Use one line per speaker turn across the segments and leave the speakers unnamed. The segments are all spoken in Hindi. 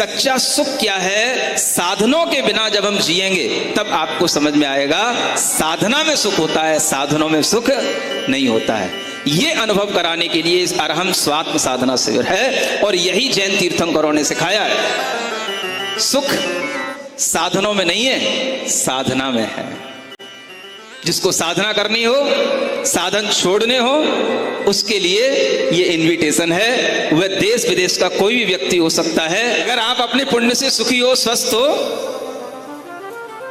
सच्चा सुख क्या है, साधनों के बिना जब हम जिएंगे तब आपको समझ में आएगा। साधना में सुख होता है, साधनों में सुख नहीं होता है। ये अनुभव कराने के लिए इस अरहम स्वात्म साधना शिविर है, और यही जैन तीर्थंकरों ने सिखाया है। सुख साधनों में नहीं है, साधना में है। जिसको साधना करनी हो, साधन छोड़ने हो, उसके लिए ये इनविटेशन है। वह देश विदेश का कोई भी व्यक्ति हो सकता है। अगर आप अपने पुण्य से सुखी हो, स्वस्थ हो,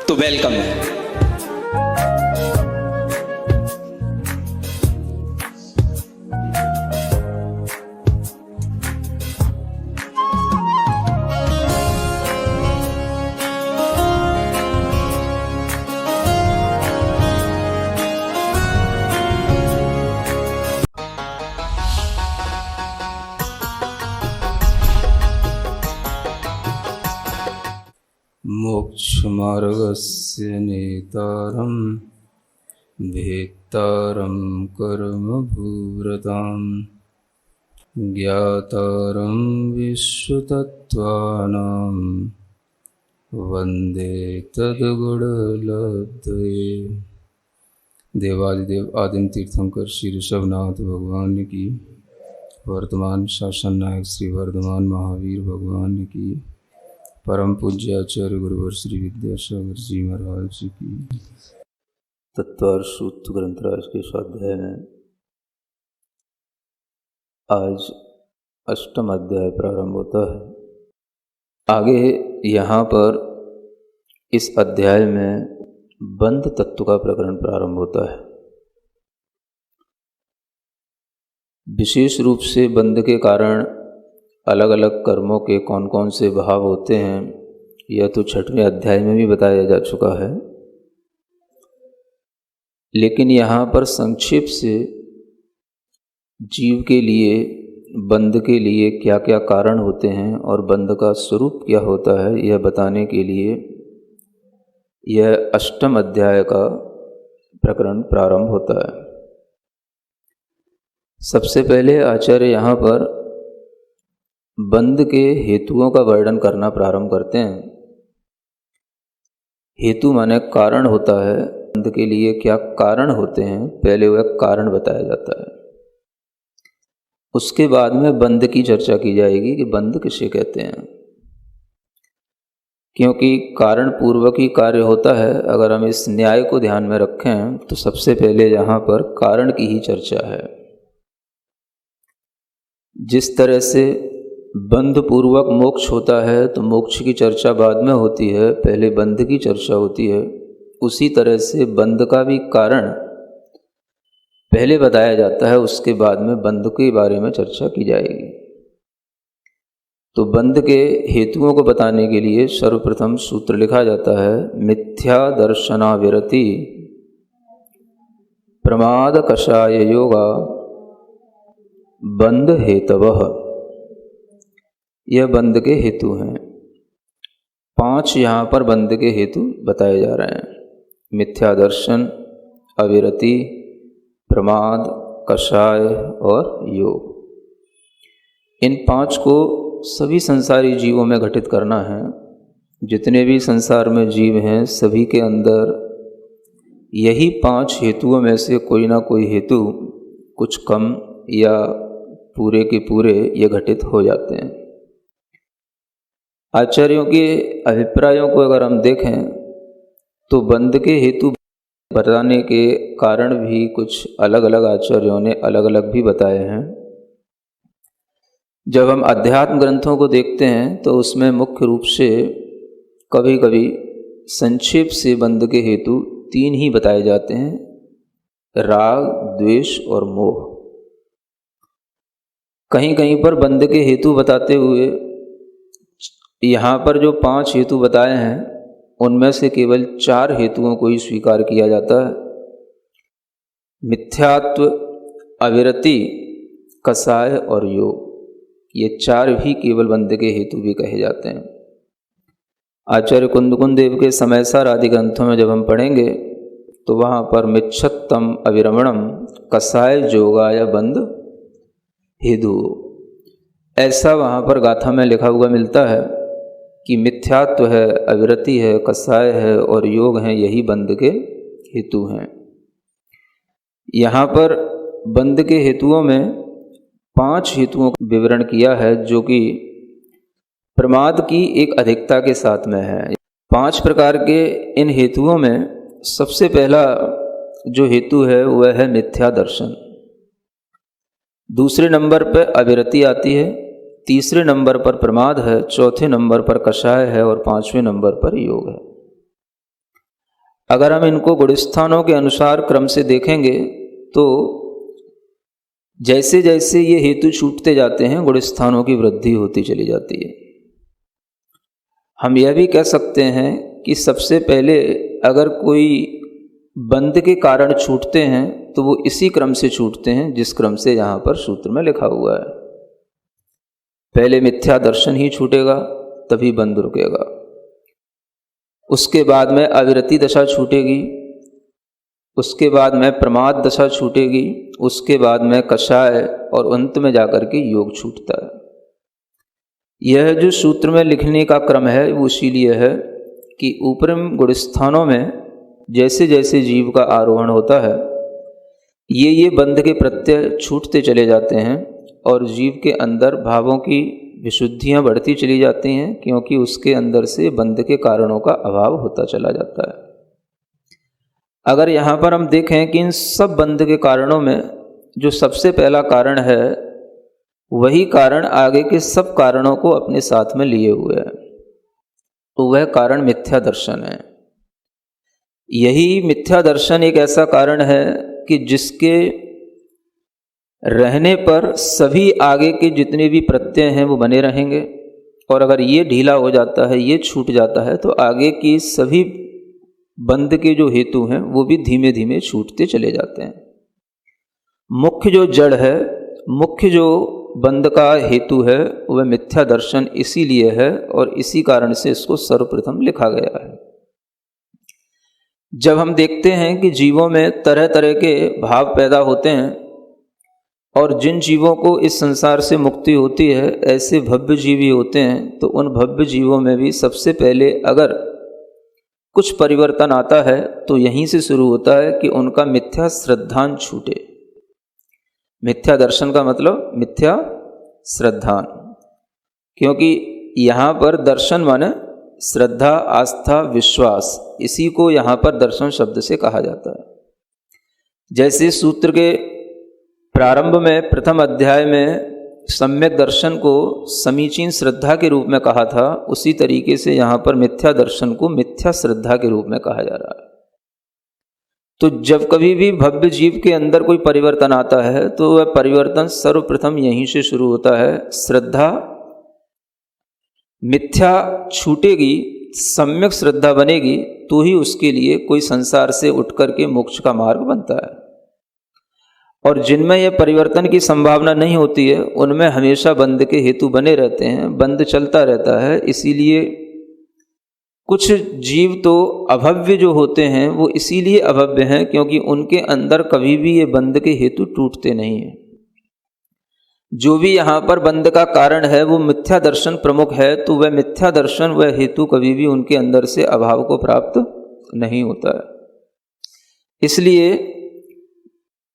तो वेलकम है।
मोक्षमार्गस्य नेतारं भेत्तारं कर्मभूव्रतां ज्ञातारं विश्वतत्त्वानां वन्दे तद्गुणलब्धये। देवादिदेव आदिम तीर्थंकर श्री ऋषभनाथ भगवान की, वर्तमान शासन नायक श्री वर्धमान महावीर भगवान की, परम पूज्य आचार्य गुरुवर श्री विद्यासागर जी महाराज जी की। तत्वार सूत्र ग्रंथराज के स्वाध्याय में आज अष्टम अध्याय प्रारंभ होता है। आगे यहाँ पर इस अध्याय में बंध तत्व का प्रकरण प्रारंभ होता है। विशेष रूप से बंध के कारण अलग अलग कर्मों के कौन कौन से भाव होते हैं, यह तो छठवें अध्याय में भी बताया जा चुका है। लेकिन यहाँ पर संक्षेप से जीव के लिए, बंध के लिए क्या क्या कारण होते हैं और बंध का स्वरूप क्या होता है, यह बताने के लिए यह अष्टम अध्याय का प्रकरण प्रारंभ होता है। सबसे पहले आचार्य यहाँ पर बंध के हेतुओं का वर्णन करना प्रारंभ करते हैं। हेतु माने कारण होता है। बंध के लिए क्या कारण होते हैं, पहले वह कारण बताया जाता है। उसके बाद में बंध की चर्चा की जाएगी कि बंध किसे कहते हैं, क्योंकि कारण पूर्वक ही कार्य होता है। अगर हम इस न्याय को ध्यान में रखें तो सबसे पहले यहाँ पर कारण की ही चर्चा है। जिस तरह से बंध पूर्वक मोक्ष होता है तो मोक्ष की चर्चा बाद में होती है, पहले बंध की चर्चा होती है। उसी तरह से बंध का भी कारण पहले बताया जाता है, उसके बाद में बंध के बारे में चर्चा की जाएगी। तो बंध के हेतुओं को बताने के लिए सर्वप्रथम सूत्र लिखा जाता है, मिथ्या दर्शना विरति प्रमाद कषाय योगा बंध हेतवः। यह बंध के हेतु हैं। 5 यहाँ पर बंध के हेतु बताए जा रहे हैं। मिथ्या दर्शन, अविरति, प्रमाद, कषाय और योग। इन 5 को सभी संसारी जीवों में घटित करना है। जितने भी संसार में जीव हैं सभी के अंदर यही 5 हेतुओं में से कोई ना कोई हेतु कुछ कम या पूरे के पूरे ये घटित हो जाते हैं। आचार्यों के अभिप्रायों को अगर हम देखें तो बंध के हेतु बताने के कारण भी कुछ अलग अलग आचार्यों ने अलग अलग भी बताए हैं। जब हम अध्यात्म ग्रंथों को देखते हैं तो उसमें मुख्य रूप से कभी कभी संक्षेप से बंध के हेतु 3 ही बताए जाते हैं, राग, द्वेष और मोह। कहीं कहीं पर बंध के हेतु बताते हुए यहाँ पर जो 5 हेतु बताए हैं उनमें से केवल 4 हेतुओं को ही स्वीकार किया जाता है। मिथ्यात्व, अविरति, कषाय और योग, ये 4 भी केवल बंध के हेतु भी कहे जाते हैं। आचार्य कुंदकुंद देव के समयसार आदि ग्रंथों में जब हम पढ़ेंगे तो वहाँ पर मिच्छत्तम अविरमणम कषाय जोगाय बंध हेतु, ऐसा वहाँ पर गाथा में लिखा हुआ मिलता है। कि मिथ्यात्व है, अविरति है, कषाय है और योग हैं, यही बंध के हेतु हैं। यहाँ पर बंध के हेतुओं में 5 हेतुओं का विवरण किया है, जो कि प्रमाद की एक अधिकता के साथ में है। 5 प्रकार के इन हेतुओं में सबसे पहला जो हेतु है वह है मिथ्या दर्शन। दूसरे नंबर पर अविरति आती है, तीसरे नंबर पर प्रमाद है, चौथे नंबर पर कषाय है और 5वें नंबर पर योग है। अगर हम इनको गुणस्थानों के अनुसार क्रम से देखेंगे तो जैसे जैसे ये हेतु छूटते जाते हैं गुणस्थानों की वृद्धि होती चली जाती है। हम यह भी कह सकते हैं कि सबसे पहले अगर कोई बंध के कारण छूटते हैं तो वो इसी क्रम से छूटते हैं जिस क्रम से यहाँ पर सूत्र में लिखा हुआ है। पहले मिथ्या दर्शन ही छूटेगा, तभी बंध रुकेगा। उसके बाद में अविरति दशा छूटेगी, उसके बाद में प्रमाद दशा छूटेगी, उसके बाद में कषाय और अंत में जाकर के योग छूटता है। यह जो सूत्र में लिखने का क्रम है वो इसीलिए है कि ऊपरम गुणस्थानों में जैसे जैसे जीव का आरोहण होता है ये बंध के प्रत्यय छूटते चले जाते हैं और जीव के अंदर भावों की विशुद्धियां बढ़ती चली जाती हैं, क्योंकि उसके अंदर से बंध के कारणों का अभाव होता चला जाता है। अगर यहाँ पर हम देखें कि इन सब बंध के कारणों में जो सबसे पहला कारण है वही कारण आगे के सब कारणों को अपने साथ में लिए हुए है, तो वह कारण मिथ्या दर्शन है। यही मिथ्या दर्शन एक ऐसा कारण है कि जिसके रहने पर सभी आगे के जितने भी प्रत्यय हैं वो बने रहेंगे, और अगर ये ढीला हो जाता है, ये छूट जाता है, तो आगे की सभी बंध के जो हेतु हैं वो भी धीमे धीमे छूटते चले जाते हैं। मुख्य जो जड़ है, मुख्य जो बंध का हेतु है वह मिथ्या दर्शन इसीलिए है और इसी कारण से इसको सर्वप्रथम लिखा गया है। जब हम देखते हैं कि जीवों में तरह तरह के भाव पैदा होते हैं और जिन जीवों को इस संसार से मुक्ति होती है ऐसे भव्य जीव ही होते हैं, तो उन भव्य जीवों में भी सबसे पहले अगर कुछ परिवर्तन आता है तो यहीं से शुरू होता है कि उनका मिथ्या श्रद्धान छूटे। मिथ्या दर्शन का मतलब मिथ्या श्रद्धान, क्योंकि यहाँ पर दर्शन माने श्रद्धा, आस्था, विश्वास, इसी को यहाँ पर दर्शन शब्द से कहा जाता है। जैसे सूत्र के प्रारंभ में प्रथम अध्याय में सम्यक दर्शन को समीचीन श्रद्धा के रूप में कहा था, उसी तरीके से यहाँ पर मिथ्या दर्शन को मिथ्या श्रद्धा के रूप में कहा जा रहा है। तो जब कभी भी भव्य जीव के अंदर कोई परिवर्तन आता है तो वह परिवर्तन सर्वप्रथम यहीं से शुरू होता है। श्रद्धा मिथ्या छूटेगी, सम्यक श्रद्धा बनेगी, तो ही उसके लिए कोई संसार से उठकर के मोक्ष का मार्ग बनता है। और जिनमें यह परिवर्तन की संभावना नहीं होती है उनमें हमेशा बंध के हेतु बने रहते हैं, बंध चलता रहता है। इसीलिए कुछ जीव तो अभव्य जो होते हैं वो इसीलिए अभव्य हैं क्योंकि उनके अंदर कभी भी ये बंध के हेतु टूटते नहीं हैं। जो भी यहाँ पर बंध का कारण है वो मिथ्या दर्शन प्रमुख है, तो वह मिथ्या दर्शन वह हेतु कभी भी उनके अंदर से अभाव को प्राप्त नहीं होता है। इसलिए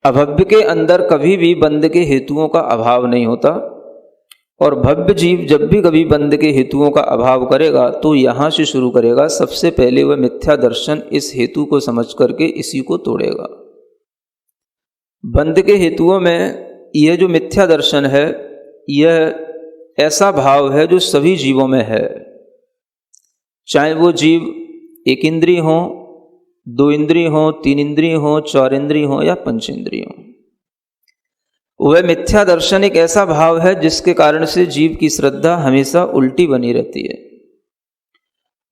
अभव्य के अंदर कभी भी बंध के हेतुओं का अभाव नहीं होता, और भव्य जीव जब भी कभी बंध के हेतुओं का अभाव करेगा तो यहाँ से शुरू करेगा। सबसे पहले वह मिथ्या दर्शन इस हेतु को समझ करके इसी को तोड़ेगा। बंध के हेतुओं में यह जो मिथ्या दर्शन है यह ऐसा भाव है जो सभी जीवों में है, चाहे वो जीव एक इंद्रिय हो, दो इंद्रिय हो, तीन इंद्रिय हो, चार इंद्रिय हो या पंच इंद्रिय हो। वह मिथ्या दर्शन एक ऐसा भाव है जिसके कारण से जीव की श्रद्धा हमेशा उल्टी बनी रहती है।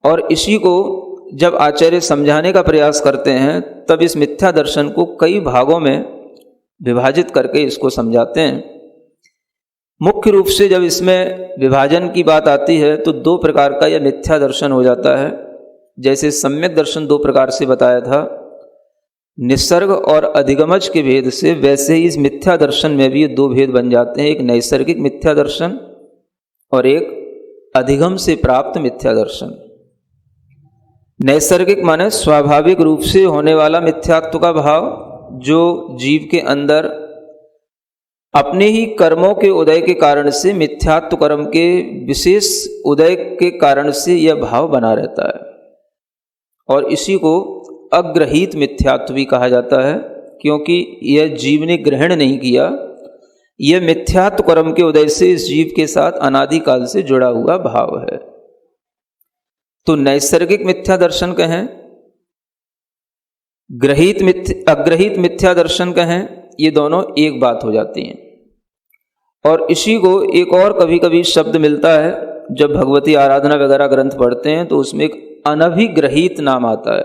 और इसी को जब आचार्य समझाने का प्रयास करते हैं तब इस मिथ्या दर्शन को कई भागों में विभाजित करके इसको समझाते हैं। मुख्य रूप से जब इसमें विभाजन की बात आती है तो 2 प्रकार का यह मिथ्या दर्शन हो जाता है। जैसे सम्यक दर्शन 2 प्रकार से बताया था, निसर्ग और अधिगमज के भेद से, वैसे ही इस मिथ्या दर्शन में भी ये 2 भेद बन जाते हैं। एक नैसर्गिक मिथ्या दर्शन और एक अधिगम से प्राप्त मिथ्या दर्शन। नैसर्गिक माने स्वाभाविक रूप से होने वाला मिथ्यात्व का भाव, जो जीव के अंदर अपने ही कर्मों के उदय के कारण से, मिथ्यात्व कर्म के विशेष उदय के कारण से यह भाव बना रहता है, और इसी को अग्रहीत मिथ्यात्व भी कहा जाता है, क्योंकि यह जीव ने ग्रहण नहीं किया, यह मिथ्यात्व कर्म के उदय से इस जीव के साथ अनादिकाल से जुड़ा हुआ भाव है। तो नैसर्गिक मिथ्या दर्शन कहें, अग्रहीत मिथ्या दर्शन कहें, ये दोनों एक बात हो जाती हैं। और इसी को एक और कभी कभी शब्द मिलता है, जब भगवती आराधना वगैरह ग्रंथ पढ़ते हैं तो उसमें एक अनभिग्रहित नाम आता है,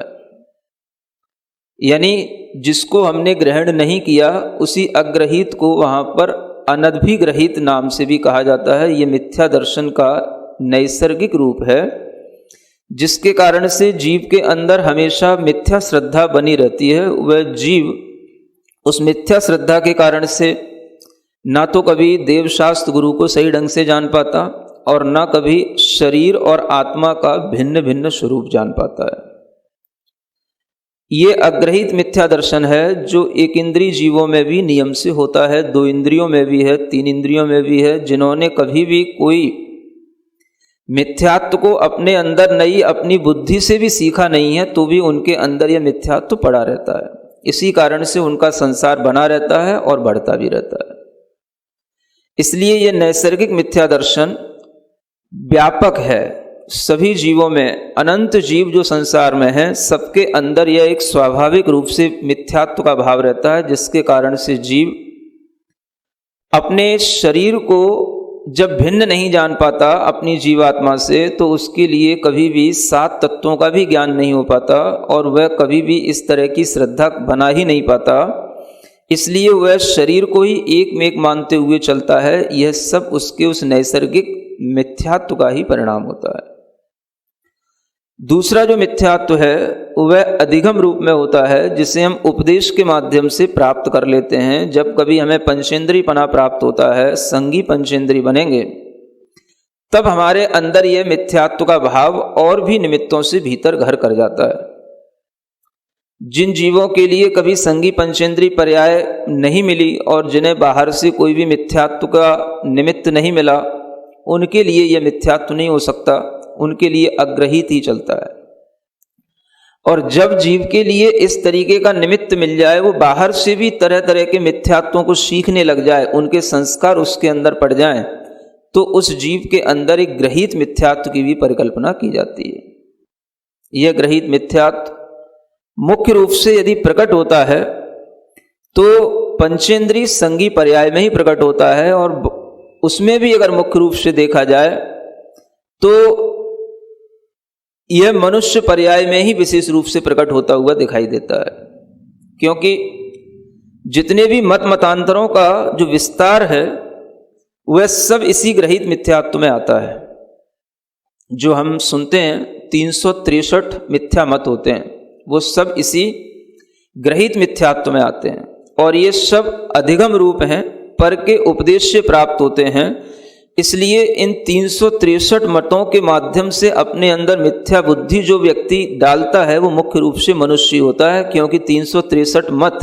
यानी जिसको हमने ग्रहण नहीं किया उसी अग्रहित को वहाँ पर अनभिग्रहित नाम से भी कहा जाता है। ये मिथ्या दर्शन का नैसर्गिक रूप है, जिसके कारण से जीव के अंदर हमेशा मिथ्या श्रद्धा बनी रहती है। वह जीव उस मिथ्या श्रद्धा के कारण से ना तो कभी देवशास्त्र गुरु को सही ढंग से जान पाता, और ना कभी शरीर और आत्मा का भिन्न भिन्न स्वरूप जान पाता है। ये अग्रहित मिथ्या दर्शन है, जो एक इंद्रिय जीवों में भी नियम से होता है, 2 इंद्रियों में भी है, 3 इंद्रियों में भी है। जिन्होंने कभी भी कोई मिथ्यात्व को अपने अंदर नहीं, अपनी बुद्धि से भी सीखा नहीं है, तो भी उनके अंदर यह मिथ्यात्व पड़ा रहता है। इसी कारण से उनका संसार बना रहता है और बढ़ता भी रहता है। इसलिए यह नैसर्गिक मिथ्या दर्शन व्यापक है, सभी जीवों में, अनंत जीव जो संसार में हैं, सबके अंदर यह एक स्वाभाविक रूप से मिथ्यात्व का भाव रहता है, जिसके कारण से जीव अपने शरीर को जब भिन्न नहीं जान पाता अपनी जीवात्मा से, तो उसके लिए कभी भी 7 तत्वों का भी ज्ञान नहीं हो पाता, और वह कभी भी इस तरह की श्रद्धा बना ही नहीं पाता। इसलिए वह शरीर को ही एक में एक मानते हुए चलता है। यह सब उसके उस नैसर्गिक मिथ्यात्व का ही परिणाम होता है। दूसरा जो मिथ्यात्व है वह अधिगम रूप में होता है, जिसे हम उपदेश के माध्यम से प्राप्त कर लेते हैं। जब कभी हमें पंचेंद्रिय पना प्राप्त होता है, संगी पंचेंद्रिय बनेंगे, तब हमारे अंदर यह मिथ्यात्व का भाव और भी निमित्तों से भीतर घर कर जाता है। जिन जीवों के लिए कभी संगी पंचेंद्रिय पर्याय नहीं मिली और जिन्हें बाहर से कोई भी मिथ्यात्व का निमित्त नहीं मिला, उनके लिए यह मिथ्यात्व नहीं हो सकता, उनके लिए अग्रहित ही चलता है। और जब जीव के लिए इस तरीके का निमित्त मिल जाए, वो बाहर से भी तरह तरह के मिथ्यात्वों को सीखने लग जाए, उनके संस्कार उसके अंदर पड़ जाएं, तो उस जीव के अंदर एक ग्रहित मिथ्यात्व की भी परिकल्पना की जाती है। यह ग्रहित मिथ्यात्व मुख्य रूप से यदि प्रकट होता है तो पंचेंद्रिय संगी पर्याय में ही प्रकट होता है, और उसमें भी अगर मुख्य रूप से देखा जाए तो यह मनुष्य पर्याय में ही विशेष रूप से प्रकट होता हुआ दिखाई देता है। क्योंकि जितने भी मत मतांतरों का जो विस्तार है वह सब इसी ग्रहित मिथ्यात्व में आता है। जो हम सुनते हैं 363 मिथ्या मत होते हैं, वो सब इसी ग्रहित मिथ्यात्व में आते हैं, और ये सब अधिगम रूप हैं, पर के उपदेश से प्राप्त होते हैं। इसलिए इन 363 मतों के माध्यम से अपने अंदर मिथ्या बुद्धि जो व्यक्ति डालता है वो मुख्य रूप से मनुष्य होता है, क्योंकि 363 मत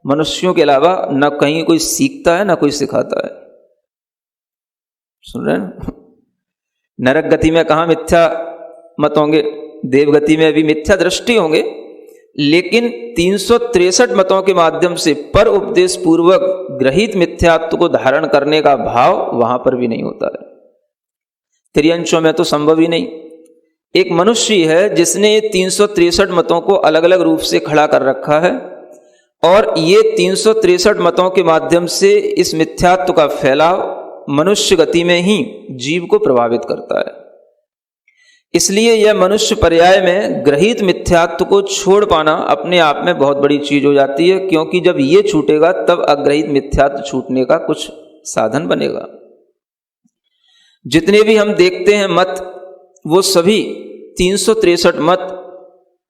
मनुष्यों के अलावा न कहीं कोई सीखता है न कोई सिखाता है। सुन रहे हैं? नरक गति में कहाँ मिथ्या मत होंगे, देवगति में भी मिथ्या दृष्टि होंगे, लेकिन 363 मतों के माध्यम से पर उपदेश पूर्वक ग्रहित मिथ्यात्व को धारण करने का भाव वहां पर भी नहीं होता है। त्रियंशों में तो संभव ही नहीं। एक मनुष्य है जिसने ये 363 मतों को अलग अलग रूप से खड़ा कर रखा है, और ये 363 मतों के माध्यम से इस मिथ्यात्व का फैलाव मनुष्य गति में ही जीव को प्रभावित करता है। इसलिए यह मनुष्य पर्याय में ग्रहित मिथ्यात्व को छोड़ पाना अपने आप में बहुत बड़ी चीज हो जाती है, क्योंकि जब ये छूटेगा तब अग्रहित मिथ्यात्व छूटने का कुछ साधन बनेगा। जितने भी हम देखते हैं मत, वो सभी 363 मत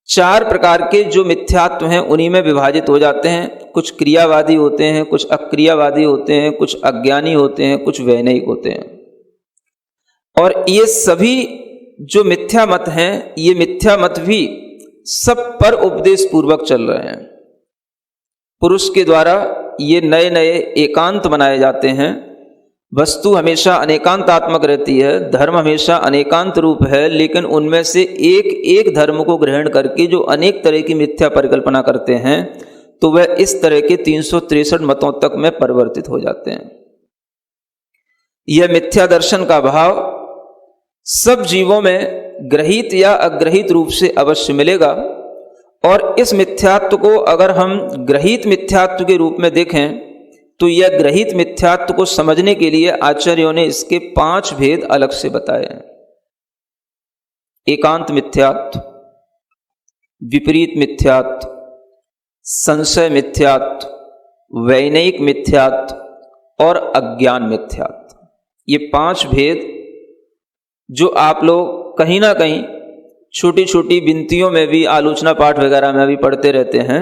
4 प्रकार के जो मिथ्यात्व हैं उन्हीं में विभाजित हो जाते हैं। कुछ क्रियावादी होते हैं, कुछ अक्रियावादी होते हैं, कुछ अज्ञानी होते हैं, कुछ वैनयिक होते हैं। और ये सभी जो मिथ्या मत हैं, ये मिथ्या मत भी सब पर उपदेश पूर्वक चल रहे हैं। पुरुष के द्वारा ये नए नए एकांत बनाए जाते हैं। वस्तु हमेशा अनेकांतात्मक रहती है, धर्म हमेशा अनेकांत रूप है, लेकिन उनमें से एक एक धर्म को ग्रहण करके जो अनेक तरह की मिथ्या परिकल्पना करते हैं, तो वह इस तरह के 363 मतों तक में परिवर्तित हो जाते हैं। यह मिथ्या दर्शन का भाव सब जीवों में ग्रहित या अग्रहित रूप से अवश्य मिलेगा, और इस मिथ्यात्व को अगर हम ग्रहित मिथ्यात्व के रूप में देखें तो यह ग्रहित मिथ्यात्व को समझने के लिए आचार्यों ने इसके 5 भेद अलग से बताए हैं। एकांत मिथ्यात्व, विपरीत मिथ्यात्व, संशय मिथ्यात्व, वैनयिक मिथ्यात्व और अज्ञान मिथ्यात्व। ये 5 भेद जो आप लोग कहीं ना कहीं छोटी छोटी विनतियों में भी, आलोचना पाठ वगैरह में भी पढ़ते रहते हैं।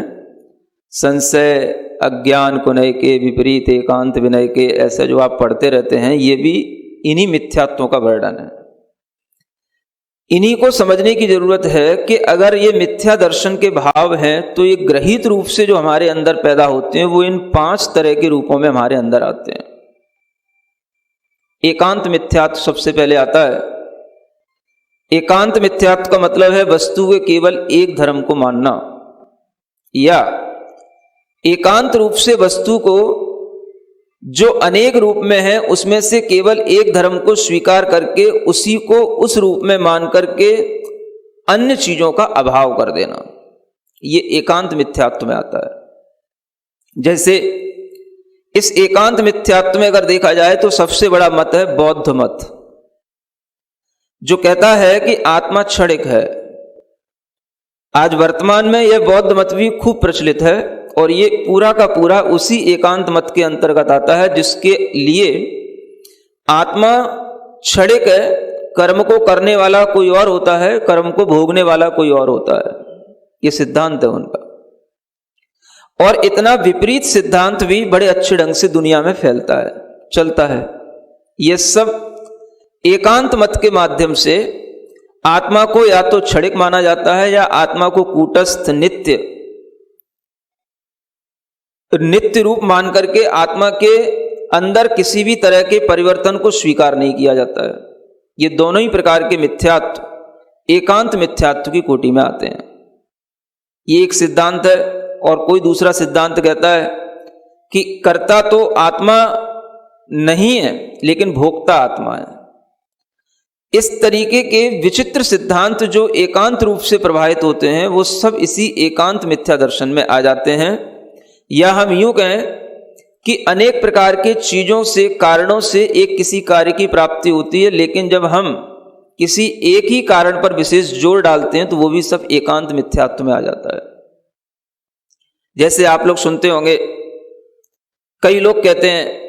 संशय, अज्ञान को नय के, विपरीत, एकांत, विनय के, ऐसे जो आप पढ़ते रहते हैं, ये भी इन्हीं मिथ्यात्वों का वर्णन है। इन्हीं को समझने की जरूरत है कि अगर ये मिथ्या दर्शन के भाव हैं तो ये ग्रहित रूप से जो हमारे अंदर पैदा होते हैं वो इन 5 तरह के रूपों में हमारे अंदर आते हैं। एकांत मिथ्यात्व सबसे पहले आता है। एकांत मिथ्यात्व का मतलब है वस्तु के केवल एक धर्म को मानना, या एकांत रूप से वस्तु को जो अनेक रूप में है उसमें से केवल एक धर्म को स्वीकार करके उसी को उस रूप में मान करके अन्य चीजों का अभाव कर देना, ये एकांत मिथ्यात्व में आता है। जैसे इस एकांत मिथ्यात्व में अगर देखा जाए तो सबसे बड़ा मत है बौद्ध मत, जो कहता है कि आत्मा क्षणिक है। आज वर्तमान में यह बौद्ध मत भी खूब प्रचलित है, और ये पूरा का पूरा उसी एकांत मत के अंतर्गत आता है जिसके लिए आत्मा क्षणिक है, कर्म को करने वाला कोई और होता है, कर्म को भोगने वाला कोई और होता है। ये सिद्धांत है उनका, और इतना विपरीत सिद्धांत भी बड़े अच्छे ढंग से दुनिया में फैलता है, चलता है। ये सब एकांत मत के माध्यम से आत्मा को या तो क्षणिक माना जाता है या आत्मा को कूटस्थ नित्य रूप मान करके आत्मा के अंदर किसी भी तरह के परिवर्तन को स्वीकार नहीं किया जाता है। ये दोनों ही प्रकार के मिथ्यात्व एकांत मिथ्यात्व की कोटि में आते हैं। ये एक सिद्धांत है, और कोई दूसरा सिद्धांत कहता है कि कर्ता तो आत्मा नहीं है लेकिन भोक्ता आत्मा है। इस तरीके के विचित्र सिद्धांत जो एकांत रूप से प्रभावित होते हैं वो सब इसी एकांत मिथ्या दर्शन में आ जाते हैं। या हम यूं कहें कि अनेक प्रकार के चीजों से, कारणों से एक किसी कार्य की प्राप्ति होती है, लेकिन जब हम किसी एक ही कारण पर विशेष जोर डालते हैं तो वो भी सब एकांत मिथ्यात्व में आ जाता है। जैसे आप लोग सुनते होंगे, कई लोग कहते हैं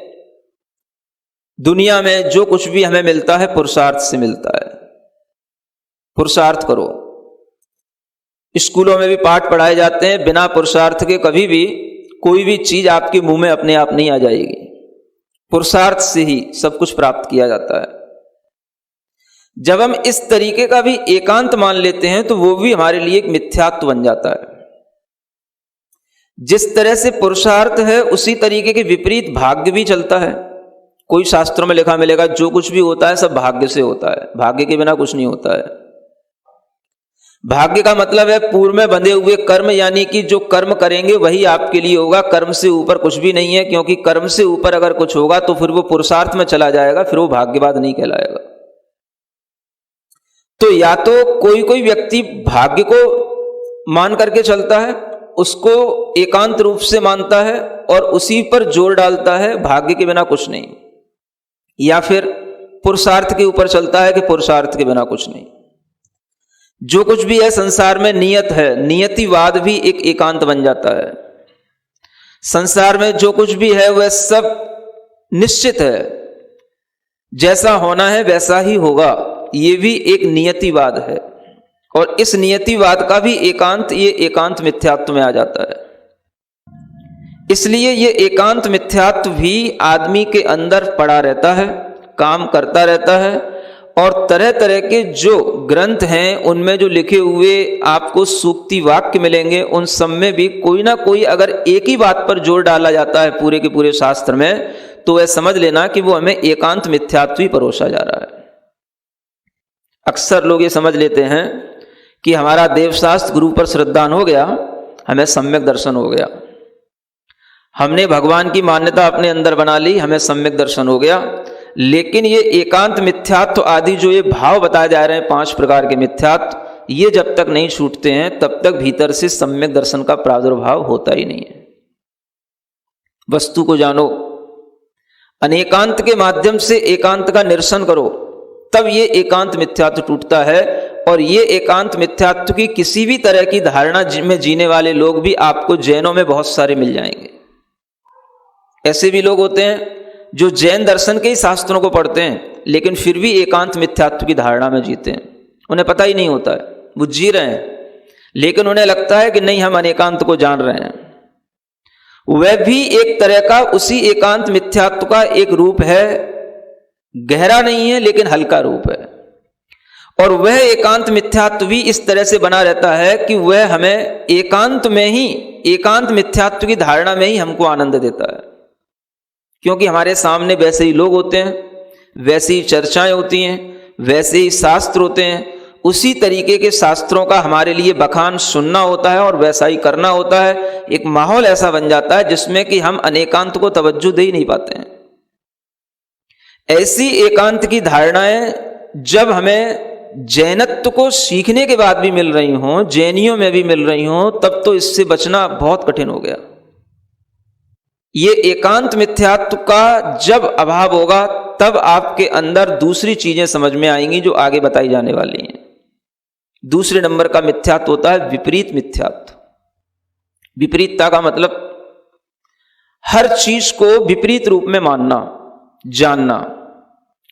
दुनिया में जो कुछ भी हमें मिलता है पुरुषार्थ से मिलता है, पुरुषार्थ करो। स्कूलों में भी पाठ पढ़ाए जाते हैं, बिना पुरुषार्थ के कभी भी कोई भी चीज आपके मुंह में अपने आप नहीं आ जाएगी, पुरुषार्थ से ही सब कुछ प्राप्त किया जाता है। जब हम इस तरीके का भी एकांत मान लेते हैं तो वो भी हमारे लिए एक मिथ्यात्व बन जाता है। जिस तरह से पुरुषार्थ है उसी तरीके के विपरीत भाग्य भी चलता है। कोई शास्त्रों में लिखा मिलेगा जो कुछ भी होता है सब भाग्य से होता है, भाग्य के बिना कुछ नहीं होता है। भाग्य का मतलब है पूर्व में बंधे हुए कर्म, यानी कि जो कर्म करेंगे वही आपके लिए होगा, कर्म से ऊपर कुछ भी नहीं है, क्योंकि कर्म से ऊपर अगर कुछ होगा तो फिर वो पुरुषार्थ में चला जाएगा, फिर वो भाग्यवाद नहीं कहलाएगा। तो या तो कोई कोई व्यक्ति भाग्य को मान करके चलता है, उसको एकांत रूप से मानता है और उसी पर जोर डालता है, भाग्य के बिना कुछ नहीं, या फिर पुरुषार्थ के ऊपर चलता है कि पुरुषार्थ के बिना कुछ नहीं। जो कुछ भी है संसार में नियत है, नियतिवाद भी एक एकांत बन जाता है। संसार में जो कुछ भी है वह सब निश्चित है, जैसा होना है वैसा ही होगा, ये भी एक नियतिवाद है। और इस नियतिवाद का भी एकांत, ये एकांत मिथ्यात्व में आ जाता है। इसलिए ये एकांत मिथ्यात्व भी आदमी के अंदर पड़ा रहता है, काम करता रहता है, और तरह तरह के जो ग्रंथ हैं उनमें जो लिखे हुए आपको सूक्ति वाक्य मिलेंगे, उन सब में भी कोई ना कोई अगर एक ही बात पर जोर डाला जाता है पूरे के पूरे शास्त्र में, तो वह समझ लेना कि वो हमें एकांत मिथ्यात्व ही परोसा जा रहा है। अक्सर लोग ये समझ लेते हैं कि हमारा देवशास्त्र गुरु पर श्रद्धान हो गया, हमें सम्यक दर्शन हो गया, हमने भगवान की मान्यता अपने अंदर बना ली, हमें सम्यक दर्शन हो गया। लेकिन ये एकांत मिथ्यात्व आदि जो ये भाव बताए जा रहे हैं 5 प्रकार के मिथ्यात्व, ये जब तक नहीं छूटते हैं तब तक भीतर से सम्यक दर्शन का प्रादुर्भाव होता ही नहीं है। वस्तु को जानो, अनेकांत के माध्यम से एकांत का निरसन करो, तब ये एकांत मिथ्यात्व टूटता है। और ये एकांत मिथ्यात्व की किसी भी तरह की धारणा में जीने वाले लोग भी आपको जैनों में बहुत सारे मिल जाएंगे। ऐसे भी लोग होते हैं जो जैन दर्शन के ही शास्त्रों को पढ़ते हैं लेकिन फिर भी एकांत मिथ्यात्व की धारणा में जीते हैं। उन्हें पता ही नहीं होता है, वो जी रहे हैं लेकिन उन्हें लगता है कि नहीं, हम अनेकांत को जान रहे हैं। वह भी एक तरह का उसी एकांत मिथ्यात्व का एक रूप है, गहरा नहीं है लेकिन हल्का रूप है। और वह एकांत मिथ्यात्व भी इस तरह से बना रहता है कि वह हमें एकांत में ही, एकांत मिथ्यात्व की धारणा में ही हमको आनंद देता है, क्योंकि हमारे सामने वैसे ही लोग होते हैं, वैसी ही चर्चाएं होती हैं, वैसे ही शास्त्र होते हैं, उसी तरीके के शास्त्रों का हमारे लिए बखान सुनना होता है और वैसा ही करना होता है। एक माहौल ऐसा बन जाता है जिसमें कि हम अनेकांत को तवज्जो दे ही नहीं पाते हैं। ऐसी एकांत की धारणाएं जब हमें जैनत्व को सीखने के बाद भी मिल रही हों, जैनियों में भी मिल रही हों, तब तो इससे बचना बहुत कठिन हो गया। ये एकांत मिथ्यात्व का जब अभाव होगा तब आपके अंदर दूसरी चीजें समझ में आएंगी जो आगे बताई जाने वाली हैं। दूसरे नंबर का मिथ्यात्व होता है विपरीत मिथ्यात्व। विपरीतता का मतलब हर चीज को विपरीत रूप में मानना, जानना,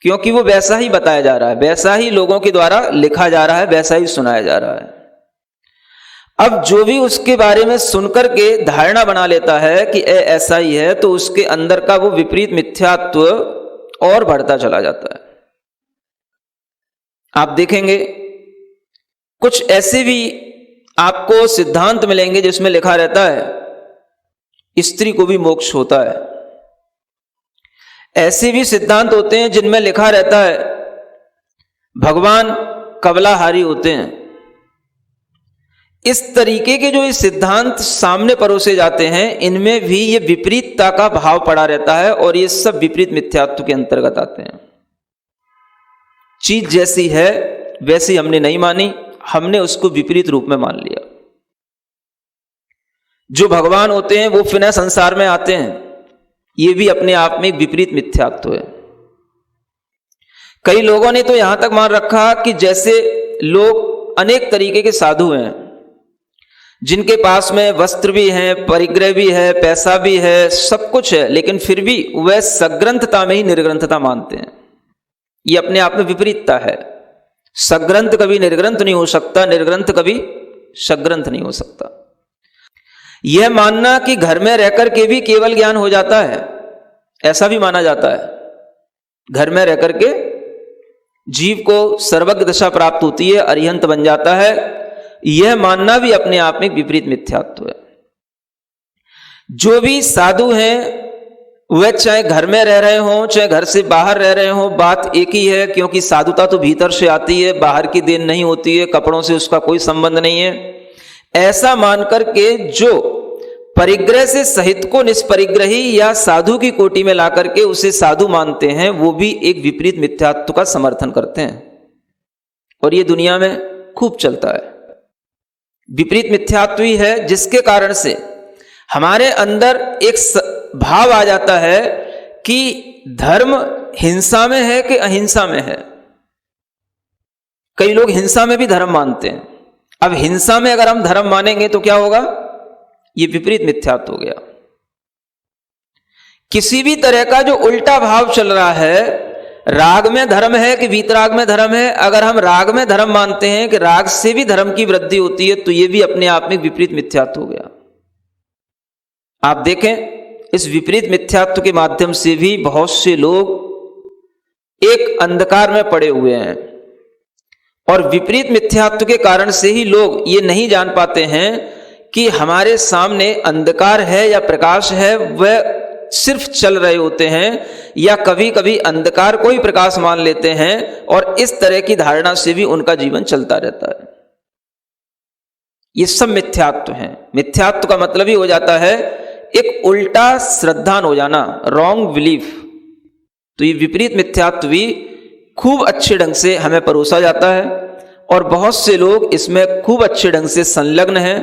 क्योंकि वो वैसा ही बताया जा रहा है, वैसा ही लोगों के द्वारा लिखा जा रहा है, वैसा ही सुनाया जा रहा है। अब जो भी उसके बारे में सुनकर के धारणा बना लेता है कि ऐसा ही है, तो उसके अंदर का वो विपरीत मिथ्यात्व और बढ़ता चला जाता है। आप देखेंगे कुछ ऐसे भी आपको सिद्धांत मिलेंगे जिसमें लिखा रहता है स्त्री को भी मोक्ष होता है। ऐसे भी सिद्धांत होते हैं जिनमें लिखा रहता है भगवान कबलाहारी होते हैं। इस तरीके के जो ये सिद्धांत सामने परोसे जाते हैं, इनमें भी ये विपरीतता का भाव पड़ा रहता है और ये सब विपरीत मिथ्यात्व के अंतर्गत आते हैं। चीज जैसी है वैसी हमने नहीं मानी, हमने उसको विपरीत रूप में मान लिया। जो भगवान होते हैं वो पुनः संसार में आते हैं, ये भी अपने आप में एक विपरीत मिथ्यात्व है। कई लोगों ने तो यहां तक मान रखा कि जैसे लोग अनेक तरीके के साधु हैं, जिनके पास में वस्त्र भी है, परिग्रह भी है, पैसा भी है, सब कुछ है, लेकिन फिर भी वह सग्रंथता में ही निर्ग्रंथता मानते हैं। ये अपने आप में विपरीतता है। सग्रंथ कभी निर्ग्रंथ नहीं हो सकता, निर्ग्रंथ कभी सग्रंथ नहीं हो सकता। यह मानना कि घर में रहकर के भी केवल ज्ञान हो जाता है, ऐसा भी माना जाता है। घर में रहकर के जीव को सर्वज्ञ दशा प्राप्त होती है, अरिहंत बन जाता है, यह मानना भी अपने आप में विपरीत मिथ्यात्व है। जो भी साधु हैं वह चाहे घर में रह रहे हों चाहे घर से बाहर रह रहे हों, बात एक ही है, क्योंकि साधुता तो भीतर से आती है, बाहर की देन नहीं होती है, कपड़ों से उसका कोई संबंध नहीं है। ऐसा मानकर के जो परिग्रह से सहित को निष्परिग्रही या साधु की कोटि में ला करके उसे साधु मानते हैं, वो भी एक विपरीत मिथ्यात्व का समर्थन करते हैं। और ये दुनिया में खूब चलता है। विपरीत मिथ्यात्व ही है जिसके कारण से हमारे अंदर एक भाव आ जाता है कि धर्म हिंसा में है कि अहिंसा में है। कई लोग हिंसा में भी धर्म मानते हैं। अब हिंसा में अगर हम धर्म मानेंगे तो क्या होगा? ये विपरीत मिथ्यात्व हो गया। किसी भी तरह का जो उल्टा भाव चल रहा है, राग में धर्म है कि वीतराग में धर्म है, अगर हम राग में धर्म मानते हैं कि राग से भी धर्म की वृद्धि होती है, तो यह भी अपने आप में विपरीत मिथ्यात्व हो गया। आप देखें, इस विपरीत मिथ्यात्व के माध्यम से भी बहुत से लोग एक अंधकार में पड़े हुए हैं। और विपरीत मिथ्यात्व के कारण से ही लोग ये नहीं जान पाते हैं कि हमारे सामने अंधकार है या प्रकाश है, वह सिर्फ चल रहे होते हैं, या कभी कभी अंधकार को ही प्रकाश मान लेते हैं, और इस तरह की धारणा से भी उनका जीवन चलता रहता है। ये सब मिथ्यात्व है। मिथ्यात्व का मतलब ही हो जाता है एक उल्टा श्रद्धान हो जाना, रॉन्ग बिलीफ। तो ये विपरीत मिथ्यात्व भी खूब अच्छे ढंग से हमें परोसा जाता है, और बहुत से लोग इसमें खूब अच्छे ढंग से संलग्न हैं,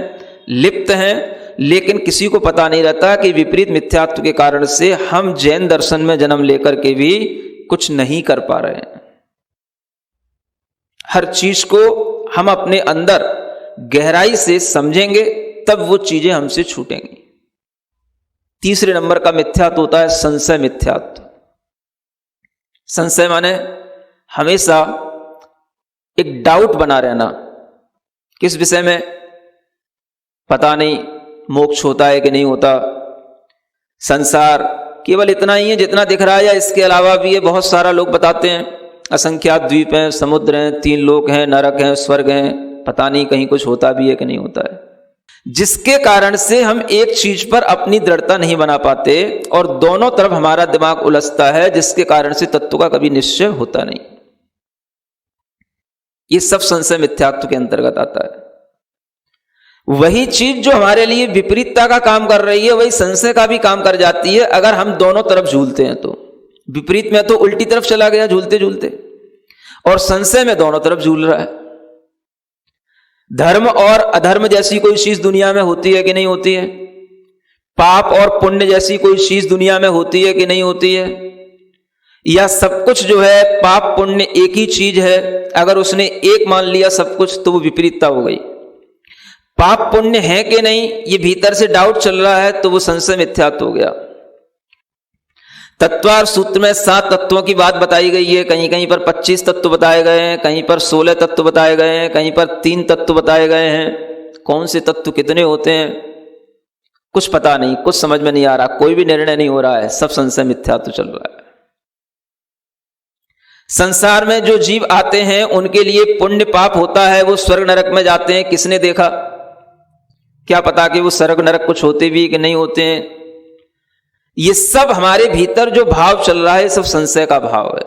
लिप्त हैं, लेकिन किसी को पता नहीं रहता कि विपरीत मिथ्यात्व के कारण से हम जैन दर्शन में जन्म लेकर के भी कुछ नहीं कर पा रहे हैं। हर चीज को हम अपने अंदर गहराई से समझेंगे, तब वो चीजें हमसे छूटेंगी। तीसरे नंबर का मिथ्यात्व होता है संशय मिथ्यात्व। संशय माने हमेशा एक डाउट बना रहना। किस विषय में? पता नहीं मोक्ष होता है कि नहीं होता, संसार केवल इतना ही है जितना दिख रहा है, या इसके अलावा भी ये बहुत सारा लोग बताते हैं, असंख्यात द्वीप हैं, समुद्र हैं, 3 लोक हैं, नरक हैं, स्वर्ग हैं, पता नहीं कहीं कुछ होता भी है कि नहीं होता है। जिसके कारण से हम एक चीज पर अपनी दृढ़ता नहीं बना पाते और दोनों तरफ हमारा दिमाग उलझता है, जिसके कारण से तत्व का कभी निश्चय होता नहीं। ये सब संशय मिथ्यात्व के अंतर्गत आता है। वही चीज जो हमारे लिए विपरीतता का काम कर रही है, वही संशय का भी काम कर जाती है, अगर हम दोनों तरफ झूलते हैं तो। विपरीत में तो उल्टी तरफ चला गया झूलते झूलते, और संशय में दोनों तरफ झूल रहा है। धर्म और अधर्म जैसी कोई चीज दुनिया में होती है कि नहीं होती है? पाप और पुण्य जैसी कोई चीज दुनिया में होती है कि नहीं होती है? या सब कुछ जो है पाप पुण्य एक ही चीज है, अगर उसने एक मान लिया सब कुछ तो वो विपरीतता हो गई। पाप पुण्य है कि नहीं ये भीतर से डाउट चल रहा है तो वो संशय मिथ्यात्व हो गया। तत्वार सूत्र में 7 तत्वों की बात बताई गई है, कहीं कहीं पर 25 तत्व बताए गए हैं, कहीं पर 16 तत्व बताए गए हैं, कहीं पर 3 तत्व बताए गए हैं। कौन से तत्व कितने होते हैं कुछ पता नहीं, कुछ समझ में नहीं आ रहा, कोई भी निर्णय नहीं हो रहा है, सब संशय मिथ्यात्व चल रहा है। संसार में जो जीव आते हैं उनके लिए पुण्य पाप होता है, वो स्वर्ग नरक में जाते हैं। किसने देखा? क्या पता कि वो स्वर्ग नरक कुछ होते भी कि नहीं होते हैं। ये सब हमारे भीतर जो भाव चल रहा है सब संशय का भाव है।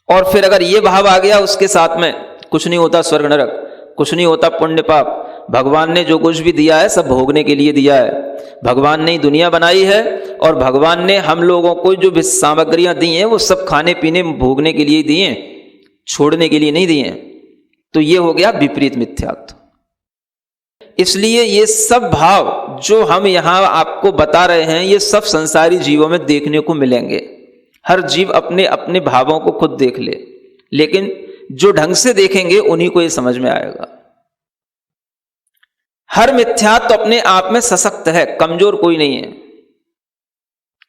और फिर अगर ये भाव आ गया उसके साथ में, कुछ नहीं होता स्वर्ग नरक, कुछ नहीं होता पुण्य पाप, भगवान ने जो कुछ भी दिया है सब भोगने के लिए दिया है। भगवान ने दुनिया बनाई है और भगवान ने हम लोगों को जो भी सामग्रियां दी हैं वो सब खाने पीने भोगने के लिए दी हैं, छोड़ने के लिए नहीं दी हैं। तो ये हो गया विपरीत मिथ्यात्व। इसलिए ये सब भाव जो हम यहां आपको बता रहे हैं ये सब संसारी जीवों में देखने को मिलेंगे। हर जीव अपने अपने भावों को खुद देख ले, लेकिन जो ढंग से देखेंगे उन्हीं को ये समझ में आएगा। हर मिथ्यात्व अपने आप में सशक्त है, कमजोर कोई नहीं है।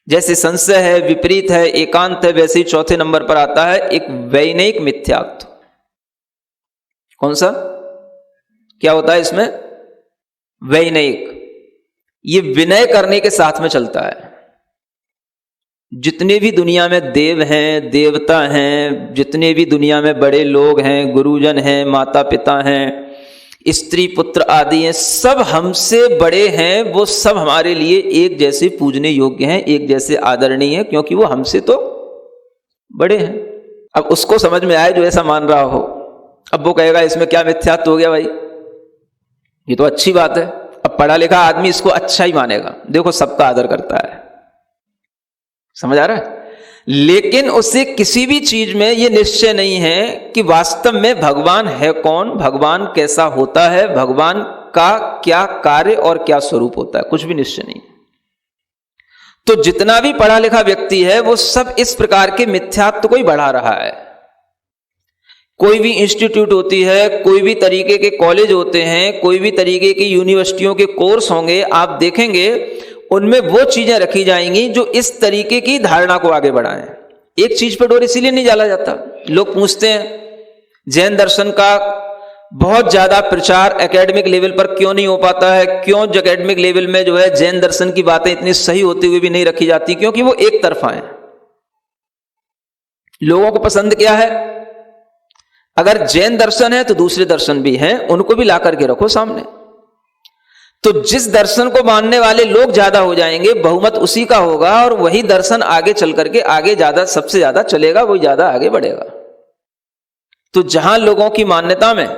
जैसे संशय है, विपरीत है, एकांत है, वैसे ही चौथे नंबर पर आता है एक वैनयिक मिथ्यात्व। कौन सा? क्या होता है इसमें? वैनयिक। ये विनय करने के साथ में चलता है। जितने भी दुनिया में देव हैं, देवता हैं, जितने भी दुनिया में बड़े लोग हैं, गुरुजन हैं, माता पिता हैं, स्त्री पुत्र आदि हैं, सब हमसे बड़े हैं। वो सब हमारे लिए एक जैसे पूजने योग्य हैं, एक जैसे आदरणीय हैं, क्योंकि वो हमसे तो बड़े हैं। अब उसको समझ में आए जो ऐसा मान रहा हो। अब वो कहेगा इसमें क्या मिथ्यात्व हो गया भाई, ये तो अच्छी बात है। अब पढ़ा लिखा आदमी इसको अच्छा ही मानेगा, देखो सबका आदर करता है, समझ आ रहा है। लेकिन उसे किसी भी चीज में यह निश्चय नहीं है कि वास्तव में भगवान है कौन, भगवान कैसा होता है, भगवान का क्या कार्य और क्या स्वरूप होता है, कुछ भी निश्चय नहीं। तो जितना भी पढ़ा लिखा व्यक्ति है वो सब इस प्रकार के मिथ्यात्व को ही बढ़ा रहा है। कोई भी इंस्टीट्यूट होती है, कोई भी तरीके के कॉलेज होते हैं, कोई भी तरीके की यूनिवर्सिटियों के कोर्स होंगे, आप देखेंगे उनमें वो चीजें रखी जाएंगी जो इस तरीके की धारणा को आगे बढ़ाएं। एक चीज पर डोर इसीलिए नहीं डाला जाता। लोग पूछते हैं जैन दर्शन का बहुत ज्यादा प्रचार एकेडमिक लेवल पर क्यों नहीं हो पाता है, क्यों एकेडमिक लेवल में जो है जैन दर्शन की बातें इतनी सही होते हुए भी नहीं रखी जाती, क्योंकि वो एक तरफा है। लोगों को पसंद क्या है? अगर जैन दर्शन है तो दूसरे दर्शन भी हैं, उनको भी ला करके रखो सामने। तो जिस दर्शन को मानने वाले लोग ज्यादा हो जाएंगे, बहुमत उसी का होगा, और वही दर्शन आगे चल करके आगे ज्यादा, सबसे ज्यादा चलेगा, वही ज्यादा आगे बढ़ेगा। तो जहां लोगों की मान्यता में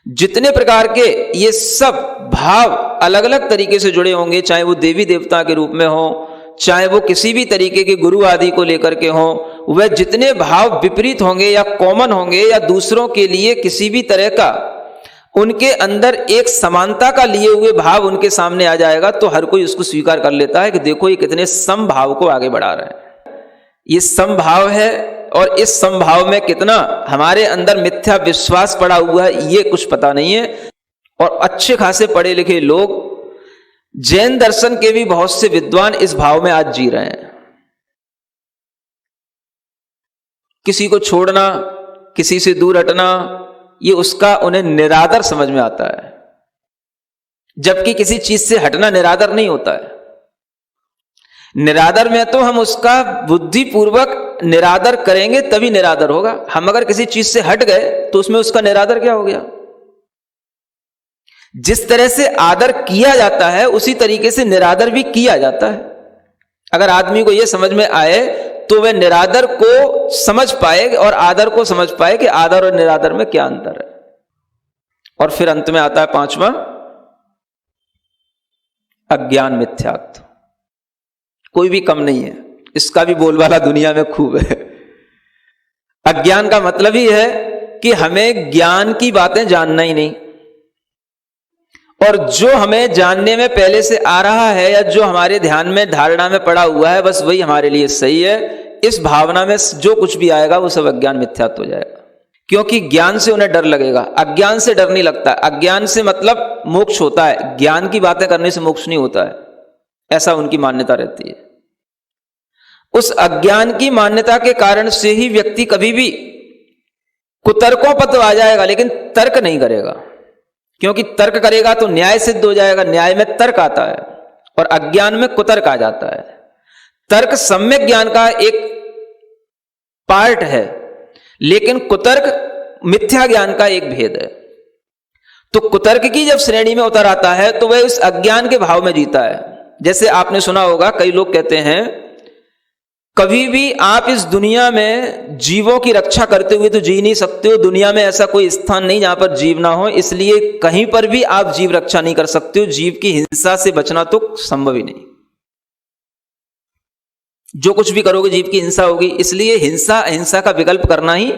जितने प्रकार के ये सब भाव अलग अलग तरीके से जुड़े होंगे, चाहे वो देवी देवता के रूप में हो, चाहे वो किसी भी तरीके के गुरु आदि को लेकर के हो, वह जितने भाव विपरीत होंगे या कॉमन होंगे या दूसरों के लिए किसी भी तरह का उनके अंदर एक समानता का लिए हुए भाव उनके सामने आ जाएगा, तो हर कोई उसको स्वीकार कर लेता है कि देखो ये कितने समभाव को आगे बढ़ा रहे हैं। ये समभाव है, और इस समभाव में कितना हमारे अंदर मिथ्या विश्वास पड़ा हुआ है ये कुछ पता नहीं है। और अच्छे खासे पढ़े लिखे लोग, जैन दर्शन के भी बहुत से विद्वान इस भाव में आज जी रहे हैं। किसी को छोड़ना, किसी से दूर हटना, ये उसका उन्हें निरादर समझ में आता है, जबकि किसी चीज से हटना निरादर नहीं होता है। निरादर में तो हम उसका बुद्धिपूर्वक निरादर करेंगे तभी निरादर होगा। हम अगर किसी चीज से हट गए तो उसमें उसका निरादर क्या हो गया? जिस तरह से आदर किया जाता है उसी तरीके से निरादर भी किया जाता है। अगर आदमी को यह समझ में आए तो वह निरादर को समझ पाए और आदर को समझ पाए कि आदर और निरादर में क्या अंतर है। और फिर अंत में आता है पांचवा, अज्ञान मिथ्यात्व। कोई भी कम नहीं है, इसका भी बोलबाला दुनिया में खूब है। अज्ञान का मतलब ही है कि हमें ज्ञान की बातें जानना ही नहीं, और जो हमें जानने में पहले से आ रहा है या जो हमारे ध्यान में धारणा में पड़ा हुआ है बस वही हमारे लिए सही है। इस भावना में जो कुछ भी आएगा वो सब अज्ञान मिथ्यात्व हो जाएगा, क्योंकि ज्ञान से उन्हें डर लगेगा। अज्ञान से डर नहीं लगता। अज्ञान से मतलब मोक्ष होता है, ज्ञान की बातें करने से मोक्ष नहीं होता है, ऐसा उनकी मान्यता रहती है। उस अज्ञान की मान्यता के कारण से ही व्यक्ति कभी भी कुतर्कों पर तो आ जाएगा लेकिन तर्क नहीं करेगा, क्योंकि तर्क करेगा तो न्याय सिद्ध हो जाएगा। न्याय में तर्क आता है और अज्ञान में कुतर्क आ जाता है। तर्क सम्यक ज्ञान का एक पार्ट है, लेकिन कुतर्क मिथ्या ज्ञान का एक भेद है। तो कुतर्क की जब श्रेणी में उतर आता है तो वह उस अज्ञान के भाव में जीता है। जैसे आपने सुना होगा, कई लोग कहते हैं कभी भी आप इस दुनिया में जीवों की रक्षा करते हुए तो जी नहीं सकते हो, दुनिया में ऐसा कोई स्थान नहीं जहां पर जीव ना हो, इसलिए कहीं पर भी आप जीव रक्षा नहीं कर सकते हो। जीव की हिंसा से बचना तो संभव ही नहीं, जो कुछ भी करोगे जीव की हिंसा होगी, इसलिए हिंसा अहिंसा का विकल्प करना ही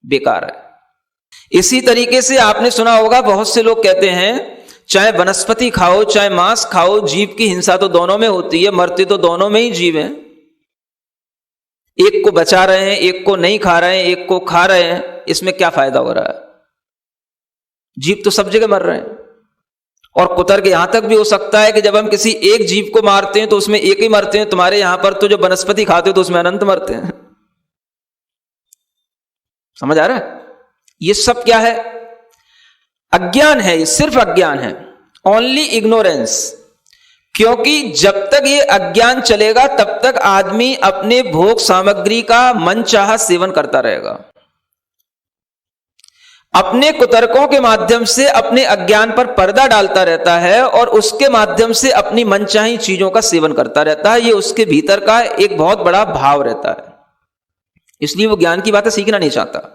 बेकार है। इसी तरीके से आपने सुना होगा, बहुत से लोग कहते हैं चाहे वनस्पति खाओ चाहे मांस खाओ, जीव की हिंसा तो दोनों में होती है, मरते तो दोनों में ही जीव हैं। एक को बचा रहे हैं, एक को नहीं खा रहे हैं, एक को खा रहे हैं, इसमें क्या फायदा हो रहा है? जीव तो सब जगह मर रहे हैं। और कुतर्क यहां तक भी हो सकता है कि जब हम किसी एक जीव को मारते हैं तो उसमें एक ही मरते हैं। तुम्हारे यहां पर तो जो वनस्पति खाते हो तो उसमें अनंत मरते हैं। समझ आ रहा है? ये सब क्या है? अज्ञान है, ये सिर्फ अज्ञान है, ओनली इग्नोरेंस। क्योंकि जब तक ये अज्ञान चलेगा तब तक आदमी अपने भोग सामग्री का मनचाहा सेवन करता रहेगा। अपने कुतर्कों के माध्यम से अपने अज्ञान पर पर्दा डालता रहता है और उसके माध्यम से अपनी मनचाही चीजों का सेवन करता रहता है। ये उसके भीतर का एक बहुत बड़ा भाव रहता है, इसलिए वो ज्ञान की बातें सीखना नहीं चाहता।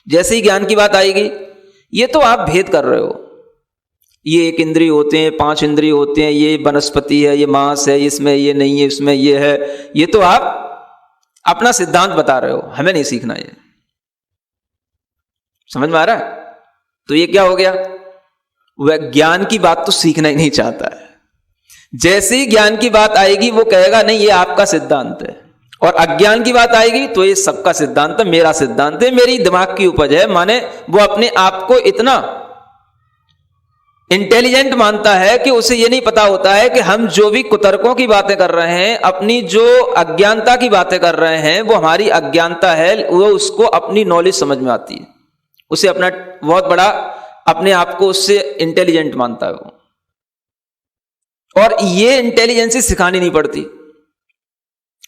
जैसे ही ज्ञान की बात आएगी, ये तो आप भेद कर रहे हो, ये एक इंद्रिय होते हैं, 5 इंद्रिय होते हैं, ये वनस्पति है, ये मांस है, इसमें ये नहीं है, इसमें ये है, ये तो आप अपना सिद्धांत बता रहे हो, हमें नहीं सीखना। ये समझ में आ रहा है? तो ये क्या हो गया? वह ज्ञान की बात तो सीखना ही नहीं चाहता है। जैसे ही ज्ञान की बात आएगी वो कहेगा नहीं ये आपका सिद्धांत है, और अज्ञान की बात आएगी तो ये सबका सिद्धांत है, मेरा सिद्धांत है, मेरी दिमाग की उपज है। माने वो अपने आप को इतना इंटेलिजेंट मानता है कि उसे यह नहीं पता होता है कि हम जो भी कुतर्कों की बातें कर रहे हैं, अपनी जो अज्ञानता की बातें कर रहे हैं, वो हमारी अज्ञानता है, वो उसको अपनी नॉलेज समझ में आती है। उसे अपना बहुत बड़ा अपने आप को उससे इंटेलिजेंट मानता है वो। और ये इंटेलिजेंसी सिखानी नहीं पड़ती,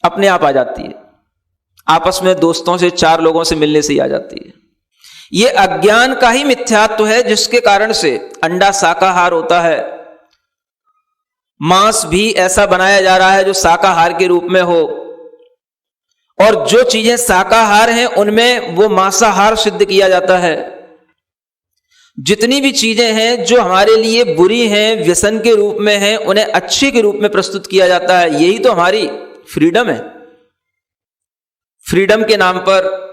अपने आप आ जाती है। आपस में दोस्तों से, 4 लोगों से मिलने से ही आ जाती है। ये अज्ञान का ही मिथ्यात्व है जिसके कारण से अंडा शाकाहार होता है, मांस भी ऐसा बनाया जा रहा है जो शाकाहार के रूप में हो, और जो चीजें शाकाहार हैं उनमें वो मांसाहार सिद्ध किया जाता है। जितनी भी चीजें हैं जो हमारे लिए बुरी हैं, व्यसन के रूप में हैं, उन्हें अच्छे के रूप में प्रस्तुत किया जाता है। यही तो हमारी फ्रीडम है। फ्रीडम के नाम पर,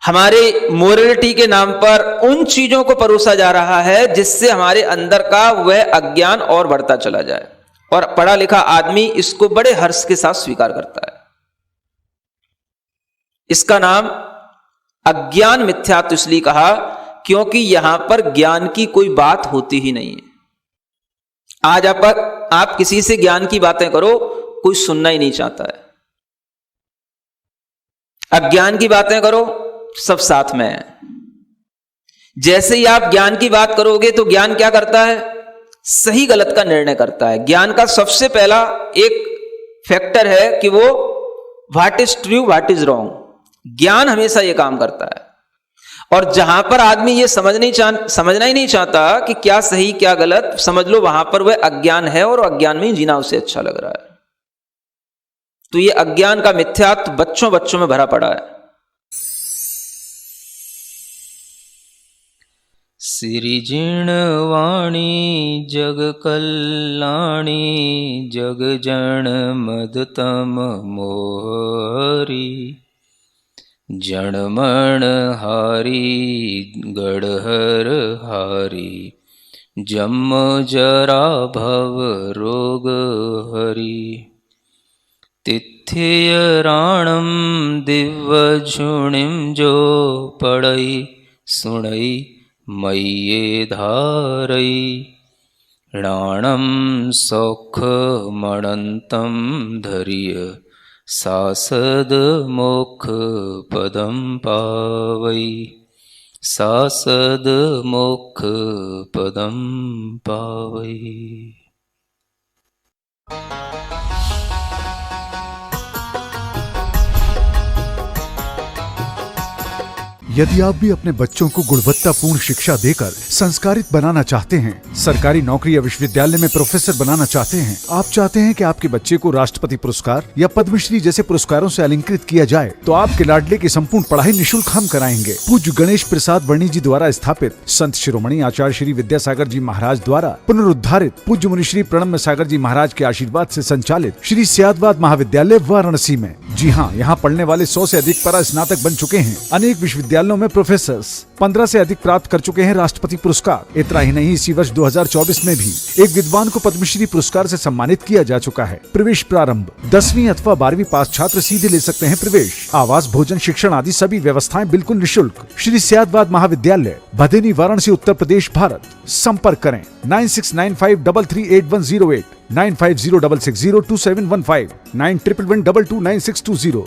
हमारे मोरलिटी के नाम पर उन चीजों को परोसा जा रहा है जिससे हमारे अंदर का वह अज्ञान और बढ़ता चला जाए, और पढ़ा लिखा आदमी इसको बड़े हर्ष के साथ स्वीकार करता है। इसका नाम अज्ञान मिथ्यात्व इसलिए कहा क्योंकि यहां पर ज्ञान की कोई बात होती ही नहीं है। आज आप किसी से ज्ञान की बातें करो, कोई सुनना ही नहीं चाहता है। अज्ञान की बातें करो, सब साथ में है। जैसे ही आप ज्ञान की बात करोगे तो ज्ञान क्या करता है? सही गलत का निर्णय करता है। ज्ञान का सबसे पहला एक फैक्टर है कि वो what is true, what is wrong. ज्ञान हमेशा ये काम करता है। और जहां पर आदमी ये समझना ही नहीं चाहता कि क्या सही क्या गलत, समझ लो वहां पर वह अज्ञान है, और अज्ञान में जीना उसे अच्छा लग रहा है। तो ये अज्ञान का मिथ्यात्व बच्चों में भरा पड़ा है।
सिरिजिणवाणी जग कल्याणी जग जन मदतम मोहरी जनमण हारी गढ़हर हारी जम जरा भव रोग हरी तिथ्य राणम दिव्य झुणिम जो पढ़ई सुणई मय्ये धारई राणम सौख मणंतम धैर्य सासद मोक्ष पदम पावई सासद मोक्ष पदम पावई।
यदि आप भी अपने बच्चों को गुणवत्तापूर्ण शिक्षा देकर संस्कारित बनाना चाहते हैं, सरकारी नौकरी या विश्वविद्यालय में प्रोफेसर बनाना चाहते हैं, आप चाहते हैं कि आपके बच्चे को राष्ट्रपति पुरस्कार या पद्मश्री जैसे पुरस्कारों से अलंकृत किया जाए, तो आपके लाडले की संपूर्ण पढ़ाई निःशुल्क हम कराएंगे। पूज्य गणेश प्रसाद वर्णी जी द्वारा स्थापित संत शिरोमणि आचार्य श्री विद्यासागर जी महाराज द्वारा पुनरुद्धारित पूज्य मुनि श्री प्रणम्य सागर जी महाराज के आशीर्वाद से संचालित श्री स्यादवाद महाविद्यालय वाराणसी में। जी हाँ, यहाँ पढ़ने वाले 100 से अधिक परा स्नातक बन चुके हैं। अनेक विश्वविद्यालयों में प्रोफेसर्स 15 से अधिक प्राप्त कर चुके हैं राष्ट्रपति पुरस्कार। इतना ही नहीं, इसी वर्ष 2024 में भी एक विद्वान को पद्मश्री पुरस्कार से सम्मानित किया जा चुका है। प्रवेश प्रारंभ 10वीं अथवा 12वीं पास छात्र सीधे ले सकते हैं प्रवेश। आवास, भोजन, शिक्षण आदि सभी व्यवस्थाएं बिल्कुल निःशुल्क। श्री स्यादवाद महाविद्यालय, भदेनी, वाराणसी, उत्तर प्रदेश, भारत। संपर्क करें 9695338108, 9506602715, 9111229620।